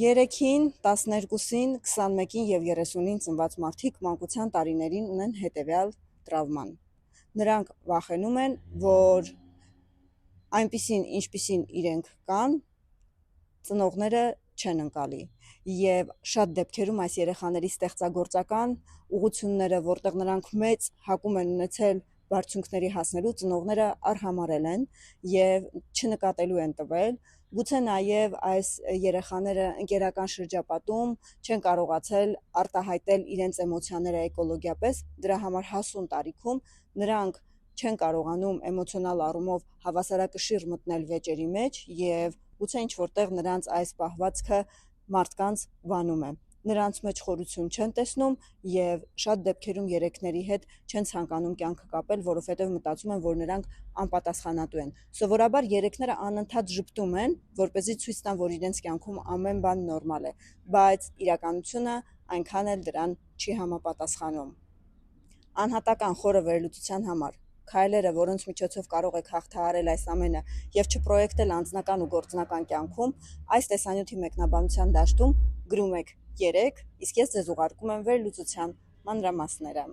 3-ին, 12-ին, 21-ին և 30-ին ծնված մարդիկ մանկության տարիներին ունեն հետևյալ տրավման։ Նրանք վախենում են, որ այնպիսին, ինչպիսին իրենք կան, ծնողները չեն ընկալի, և շատ դեպքերում այս երեխաների ստեղծագործական ուղղությունները, որտեղ նրանք մեծ հակում են ունեցել բարձունքների հասնելու, ծնողները արհամարհել են և չնկատելու են տվել, գուցե նաև այս երեխաները ընկերական շրջապատում չեն կարողացել արտահայտել իրենց էմոցիաները էկոլոգիապես, դրա համար հասուն տարիքում նրանք չեն կարողանում էմոցիոնալ առումով հավասարակշիռ մտնել վեճերի մեջ և գուցե ինչ-որտեղ նրանց այս պահվածքը մարդկանց վանում է։ Նրանց մեջ խորություն չեն տեսնում և շատ դեպքերում երեքների հետ չեն ցանկանում կյանքը կապել, որովհետև մտածում են, որ նրանք անպատասխանատու են։ Սովորաբար երեքները անընդհատ ժպտում են, որպեսզի ցույց տան, որ իրենց կյանքում ամեն բան նորմալ է, բայց իրականությունը այնքան էլ դրան չի համապատասխանում։ Անհատական խորը վերլուծության համար քայլերը, որոնց միջոցով կարող եք հաղթահարել այս ամենը և չպրոյեկտել անձնական ու գործնական կյանքում, այս տեսանյութի մեկնաբանության դաշտում գրում եք 3, իսկ ես ձեզ ուղարկում եմ վերլուծության մանրամասները։